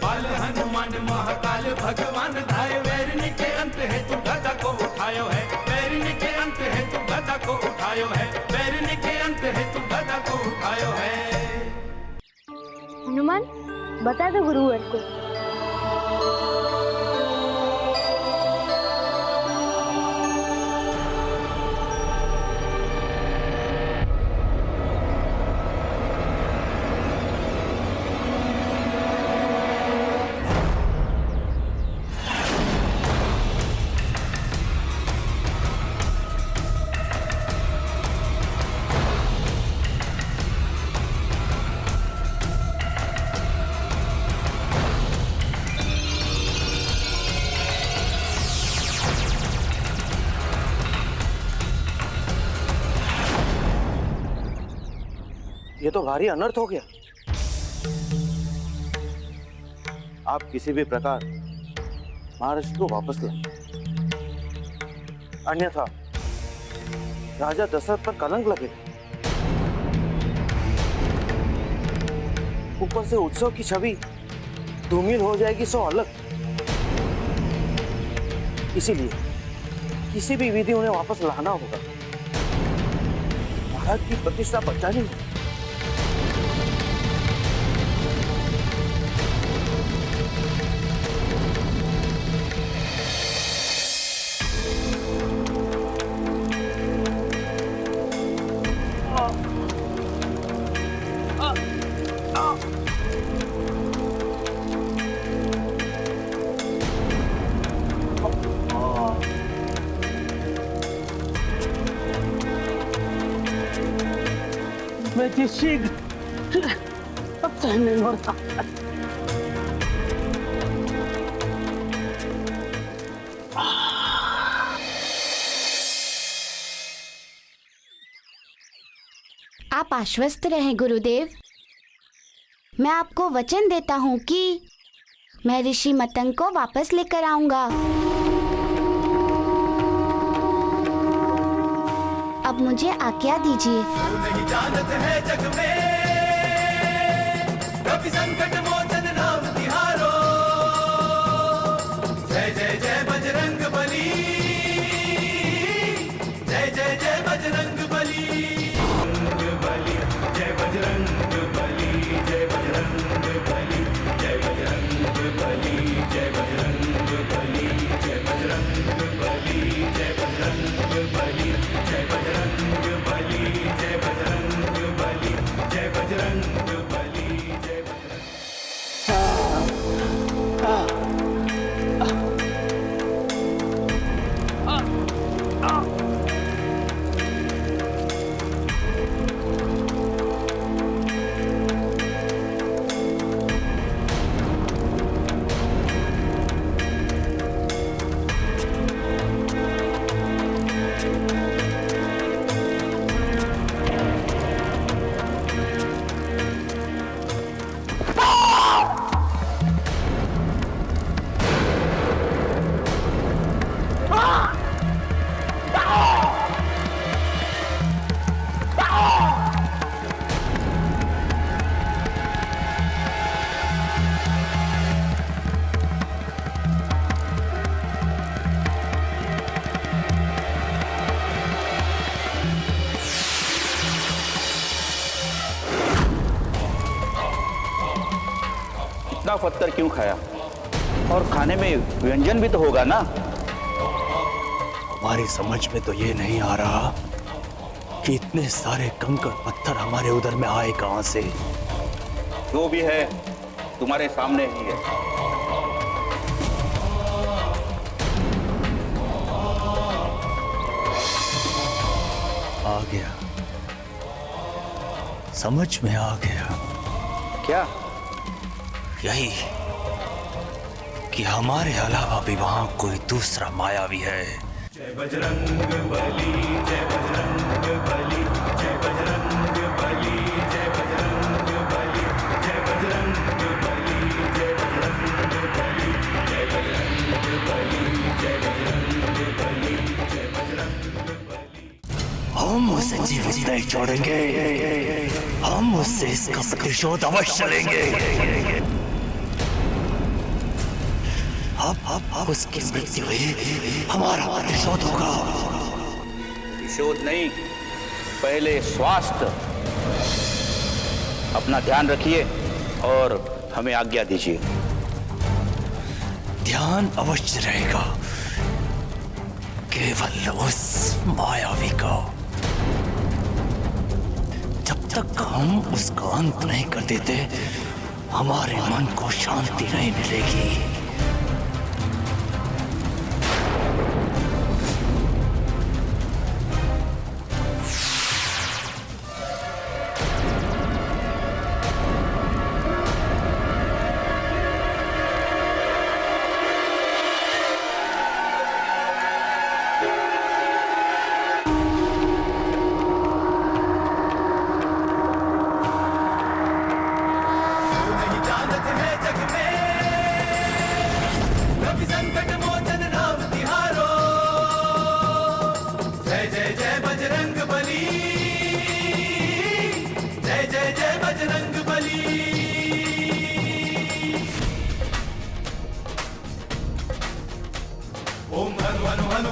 बाल हनुमान महाकाल भगवान धाय, वैरिणी के अंत है तू गदा को उठायो है। वैरिणी के अंत है तू गदा को उठायो है। वैरिणी के अंत है तू गदा को उठायो है। हनुमान, बता दो गुरुवर को। ये तो भारी अनर्थ हो गया। आप किसी भी प्रकार महाराष्ट्र को वापस लाएं, अन्यथा राजा दशरथ पर कलंक लगेगा। ऊपर से उत्सव की छवि धूमिल हो जाएगी सो अलग। इसीलिए किसी भी विधि उन्हें वापस लाना होगा। महाराज की प्रतिष्ठा बचानी होगी। मैं जिस शीघ्र अब सहन नहीं होता। आप आश्वस्त रहें गुरुदेव। मैं आपको वचन देता हूँ कि मैं ऋषि मतंग को वापस लेकर आऊंगा। अब मुझे आज्ञा दीजिए। नहीं जानत है जग में, कभी संकट मोचन नाम तिहारो। जय जय जय बजरंग बली, जय जय जय बजरंग बली। जय बजरंग बली, जय बजरंग बली, जय बजरंग बली, जय बजरंग बली, जय बजरंग बली, जय बजरंग बली, जय बजरंग बली। पत्ता पत्थर क्यों खाया? और खाने में व्यंजन भी तो होगा ना? हमारी समझ में तो ये नहीं आ रहा कि इतने सारे कंकड़ पत्थर हमारे उधर में आए कहां से। जो भी है तुम्हारे सामने ही है। आ गया, समझ में आ गया। क्या? यही कि हमारे अलावा भी वहां कोई दूसरा मायावी है। जय बजरंग बली, जय बजरंग बली, जय बजरंग बली, जय बजरंग बली, जय बजरंग बली, जय बजरंग बली, जय बजरंग बली, जय बजरंग बली, जय बजरंग बली। हम उसे जीवित नहीं छोड़ेंगे, हम उससे इसका प्रतिशोध अवश्य लेंगे। अब उसकी मृत्यु ही हमारा प्रतिशोध होगा। प्रतिशोध नहीं, पहले स्वास्थ्य। अपना ध्यान रखिए और हमें आज्ञा दीजिए। ध्यान अवश्य रहेगा, केवल उस मायावी का। जब तक हम उसका अंत नहीं कर देते, हमारे मन को शांति नहीं मिलेगी।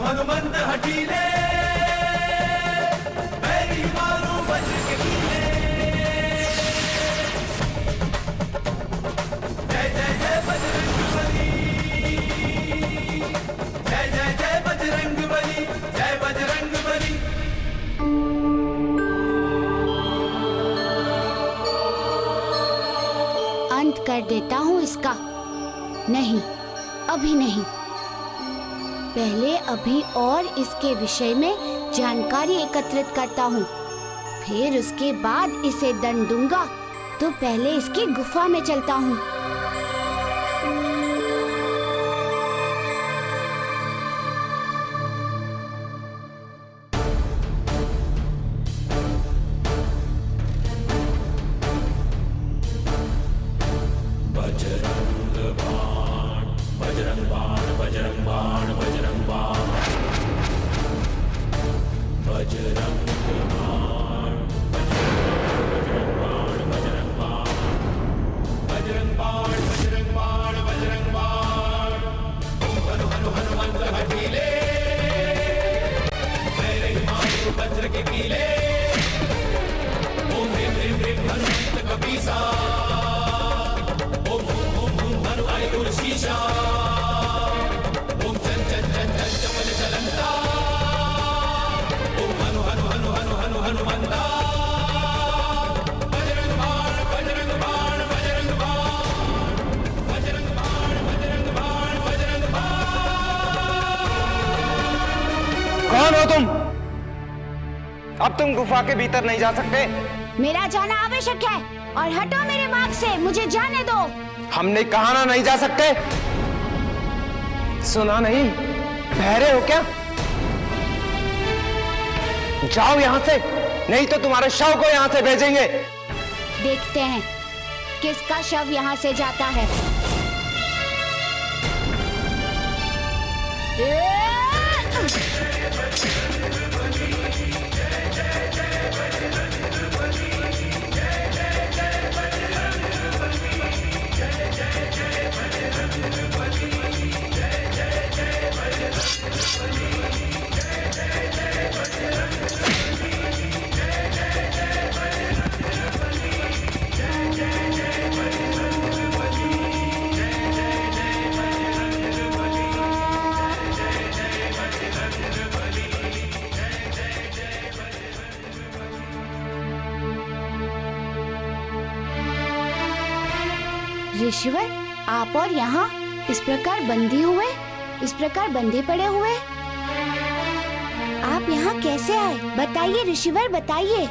हनुमंत हटीले, बैरी मारो वज्र के कीले। जय जय जय बजरंग बली, जय जय जय बजरंग बली, जय बजरंग बली। अंत कर देता हूँ इसका। नहीं, अभी नहीं। पहले अभी और इसके विषय में जानकारी एकत्रित करता हूँ, फिर उसके बाद इसे दंड दूंगा। तो पहले इसकी गुफा में चलता हूँ। कौन हो तुम? अब तुम गुफा के भीतर नहीं जा सकते। मेरा जाना आवश्यक है और हटो मेरे मार्ग से, मुझे जाने दो। हमने कहा ना नहीं जा सकते। सुना नहीं? बहरे हो क्या? जाओ यहां से, नहीं तो तुम्हारे शव को यहां से भेजेंगे। देखते हैं किसका शव यहाँ से जाता है। ऋषिवर, आप और यहाँ इस प्रकार बंधी हुए, इस प्रकार बंधे पड़े हुए, आप यहाँ कैसे आए? बताइए ऋषिवर, बताइए।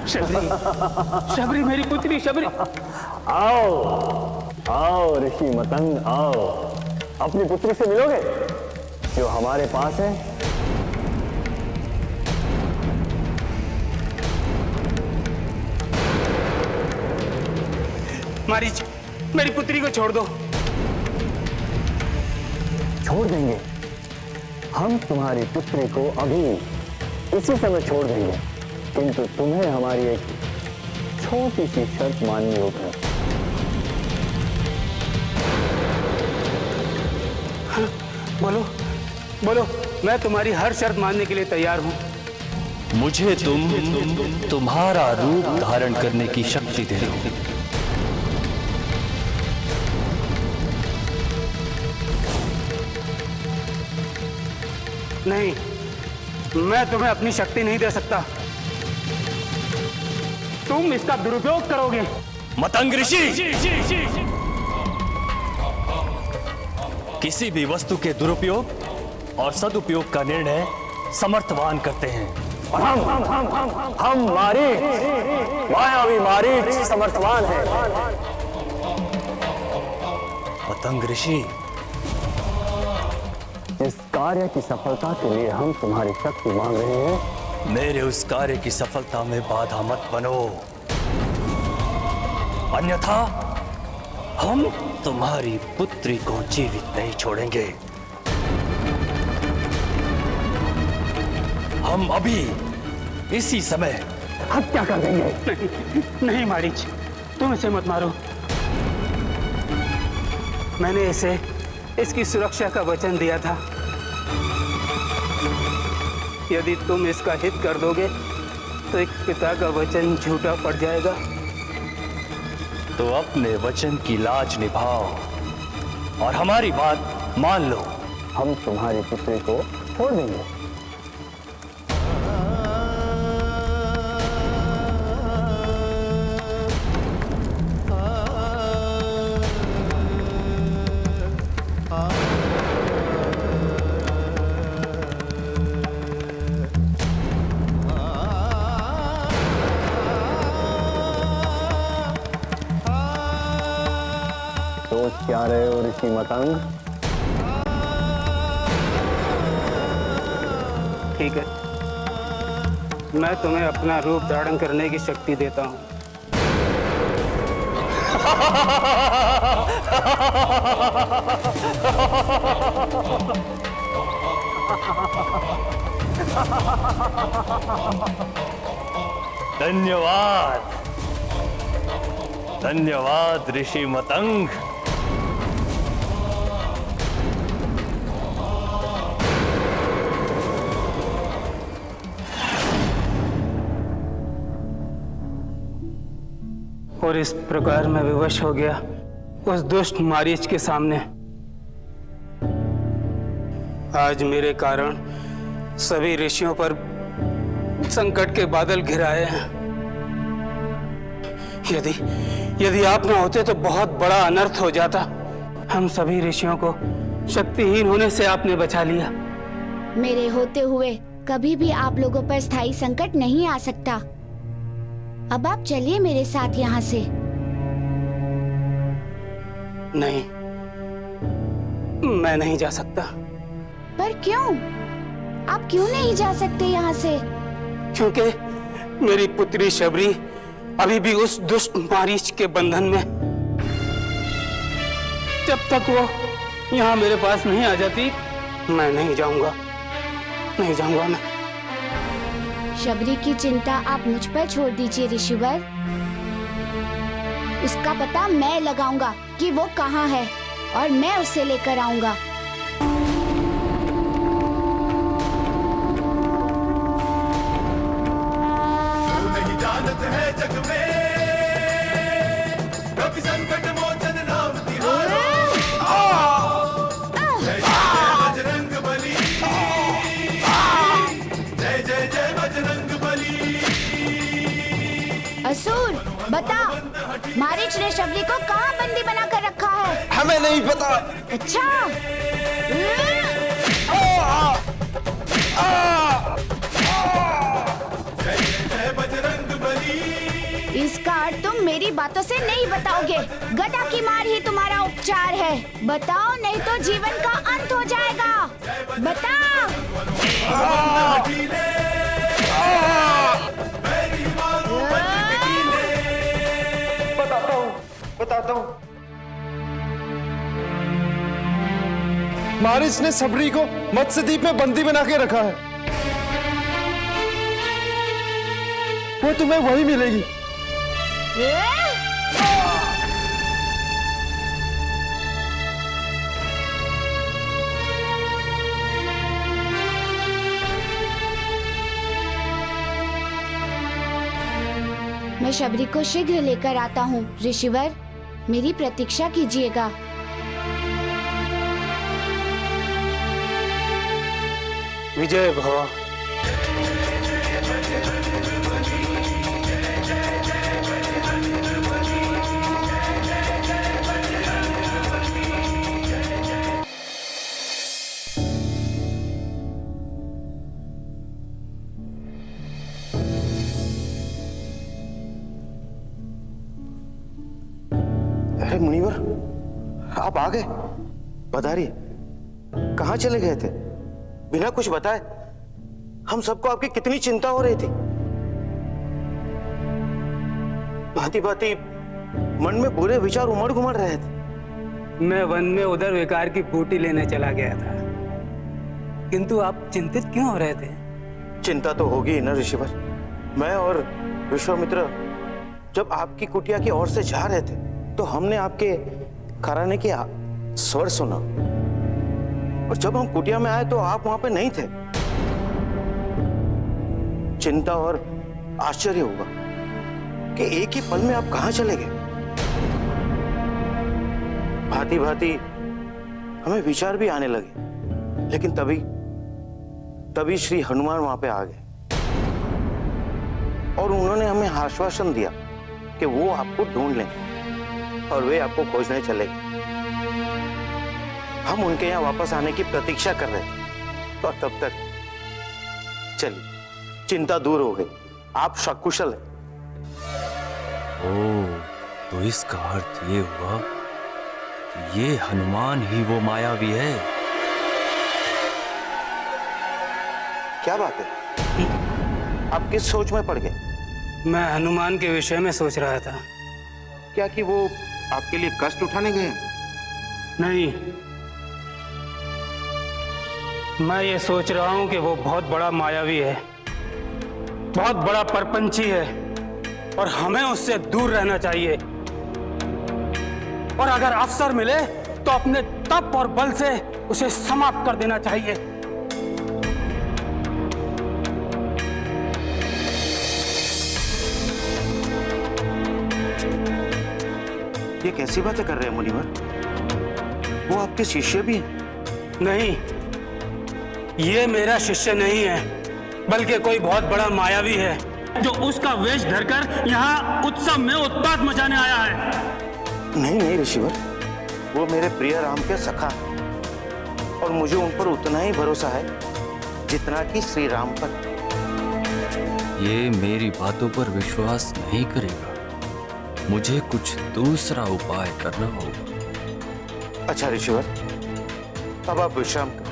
शबरी, शबरी मेरी पुत्री शबरी। आओ आओ ऋषि मतंग, आओ। अपनी पुत्री से मिलोगे जो हमारे पास है। मारीच, मेरी पुत्री को छोड़ दो। छोड़ देंगे, हम तुम्हारी पुत्री को अभी इसी समय छोड़ देंगे, किंतु तुम्हें हमारी एक छोटी सी शर्त माननी होगी। हाँ, बोलो बोलो, मैं तुम्हारी हर शर्त मानने के लिए तैयार हूँ। मुझे तुम तुम्हारा रूप धारण करने की शक्ति दे दो। नहीं, मैं तुम्हें अपनी शक्ति नहीं दे सकता। तुम इसका दुरुपयोग करोगे। मतंग ऋषि, किसी भी वस्तु के दुरुपयोग और सदुपयोग का निर्णय समर्थवान करते हैं, और हम मारीच, मायावी मारीच समर्थवान हैं। मतंग ऋषि, जिस कार्य की सफलता के लिए हम तुम्हारी शक्ति मांग रहे हैं, मेरे उस कार्य की सफलता में बाधा मत बनो, अन्यथा हम तुम्हारी पुत्री को जीवित नहीं छोड़ेंगे। हम अभी इसी समय हत्या कर देंगे। नहीं, नहीं मारीच, तुम इसे मत मारो। मैंने इसे इसकी सुरक्षा का वचन दिया था। यदि तुम इसका हित कर दोगे तो एक पिता का वचन झूठा पड़ जाएगा। तो अपने वचन की लाज निभाओ और हमारी बात मान लो। हम तुम्हारी पुत्री को छोड़ देंगे। सोच क्या रहे हो ऋषि मतंग? ठीक है, मैं तुम्हें अपना रूप धारण करने की शक्ति देता हूँ। धन्यवाद, धन्यवाद ऋषि मतंग। और इस प्रकार मैं विवश हो गया उस दुष्ट मारीच के सामने। आज मेरे कारण सभी ऋषियों पर संकट के बादल घिराए हैं। यदि आप न होते तो बहुत बड़ा अनर्थ हो जाता। हम सभी ऋषियों को शक्तिहीन होने से आपने बचा लिया। मेरे होते हुए कभी भी आप लोगों पर स्थायी संकट नहीं आ सकता। अब आप चलिए मेरे साथ यहाँ से। नहीं, मैं नहीं जा सकता। पर क्यों? आप क्यों नहीं जा सकते यहाँ से? क्योंकि मेरी पुत्री शबरी अभी भी उस दुष्ट मारीच के बंधन में। जब तक वो यहाँ मेरे पास नहीं आ जाती, मैं नहीं जाऊंगा, नहीं जाऊंगा मैं। शबरी की चिंता आप मुझ पर छोड़ दीजिए ऋषिवर। उसका पता मैं लगाऊंगा कि वो कहाँ है और मैं उसे लेकर आऊंगा। नहीं जानत है जग में कभी संकट मोचन नाम तिहारो। जय बजरंग बली। नीच ने शबरी को कहाँ बंदी बना कर रखा है? हमें नहीं पता। अच्छा। इसका अर्थ तुम मेरी बातों से नहीं बताओगे। गदा की मार ही तुम्हारा उपचार है। बताओ, नहीं तो जीवन का अंत हो जाएगा। बताओ। बताता हूँ। मारिस ने सबरी को मत्स्यद्वीप में बंदी बना के रखा है। वो तुम्हें वही मिलेगी। मैं शबरी को शीघ्र लेकर आता हूँ। ऋषिवर, मेरी प्रतीक्षा कीजिएगा। विजय भव। अरे मुनिवर, आप आ गए। पधारिए। कहाँ चले गए थे? बिना कुछ बताए हम सबको आपकी कितनी चिंता हो रही थी। भांति भांति मन में बुरे विचार उमड़ घुमड़ रहे थे। मैं वन में उधर विकार की बूटी लेने चला गया था, किंतु आप चिंतित क्यों हो रहे थे? चिंता तो होगी ना ऋषिवर। मैं और विश्वामित्र जब आपकी कुटिया की ओर से जा रहे थे तो हमने आपके घराने की स्वर सुना, और जब हम कुटिया में आए तो आप वहां पे नहीं थे। चिंता और आश्चर्य हुआ कि एक ही पल में आप कहां चले गए। भांति भांति हमें विचार भी आने लगे, लेकिन तभी श्री हनुमान वहां पे आ गए और उन्होंने हमें आश्वासन दिया कि वो आपको ढूंढ लेंगे और वे आपको खोजने चले गए। हम उनके यहाँ वापस आने की प्रतीक्षा कर रहे थे और तब तक चलिए, चिंता दूर हो गई, आप सकुशल हैं। ओह, तो इसका अर्थ ये हुआ कि ये हनुमान ही वो मायावी है। क्या बात है? आप किस सोच में पड़ गए? मैं हनुमान के विषय में सोच रहा था। क्या कि वो आपके लिए कष्ट उठाने गए? नहीं, मैं ये सोच रहा हूं कि वो बहुत बड़ा मायावी है, बहुत बड़ा परपंची है और हमें उससे दूर रहना चाहिए। और अगर अवसर मिले तो अपने तप और बल से उसे समाप्त कर देना चाहिए। ये कैसी बातें कर रहे हैं मुनिवर? वो आपके शिष्य भी हैं? नहीं, ये मेरा शिष्य नहीं है, बल्कि कोई बहुत बड़ा मायावी है जो उसका वेश धरकर यहाँ उत्सव में उत्पात मचाने आया है। नहीं ऋषिवर, वो मेरे प्रिय राम के सखा हैं और मुझे उन पर उतना ही भरोसा है जितना कि श्री राम पर। ये मेरी बातों पर विश्वास नहीं करेगा, मुझे कुछ दूसरा उपाय करना होगा। अच्छा ऋषिवर, अब आप विश्राम करें।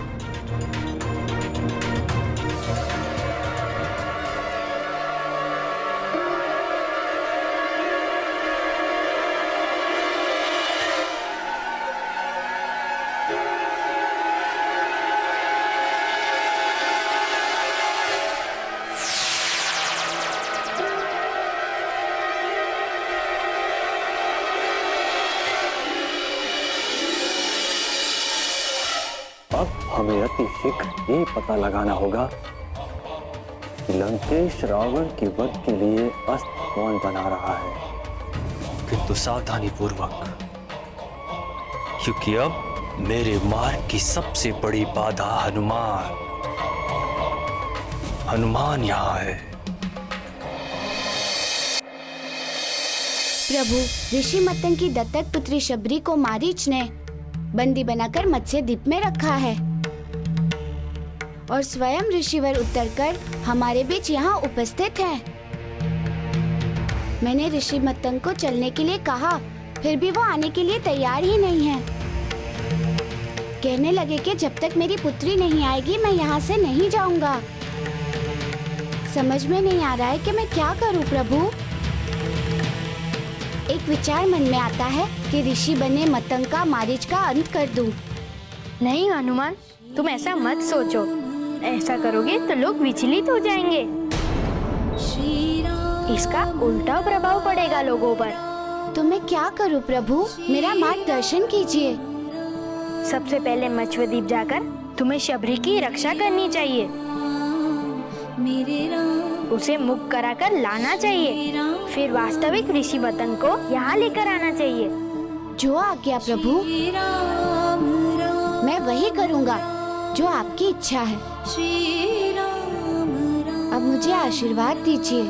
अब हमें अति शीघ्र ये पता लगाना होगा कि लंकेश रावण के वध के लिए अस्त्र कौन बना रहा है, किंतु सावधानी पूर्वक, क्योंकि अब मेरे मार्ग की सबसे बड़ी बाधा हनुमान यहाँ है। प्रभु, ऋषि मतंग की दत्तक पुत्री शबरी को मारीच ने बंदी बनाकर मत्स्य द्वीप में रखा है और स्वयं ऋषिवर उतरकर हमारे बीच यहाँ उपस्थित हैं। मैंने ऋषि मतंग को चलने के लिए कहा, फिर भी वो आने के लिए तैयार ही नहीं है। कहने लगे कि जब तक मेरी पुत्री नहीं आएगी मैं यहाँ से नहीं जाऊंगा। समझ में नहीं आ रहा है कि मैं क्या करूं प्रभु। एक विचार मन में आता है कि ऋषि बने मतंग का मारीच का अंत कर दूं। नहीं हनुमान, तुम ऐसा मत सोचो। ऐसा करोगे तो लोग विचलित हो जाएंगे। इसका उल्टा प्रभाव पड़ेगा लोगों पर। तो मैं क्या करूं प्रभु, मेरा मार्गदर्शन कीजिए। सबसे पहले मत्स्यद्वीप जाकर तुम्हें शबरी की रक्षा करनी चाहिए। उसे मुक्त कराकर लाना चाहिए। फिर वास्तविक ऋषि मतंग को यहाँ लेकर आना चाहिए। जो आज्ञा प्रभु, मैं वही करूँगा जो आपकी इच्छा है। अब मुझे आशीर्वाद दीजिए।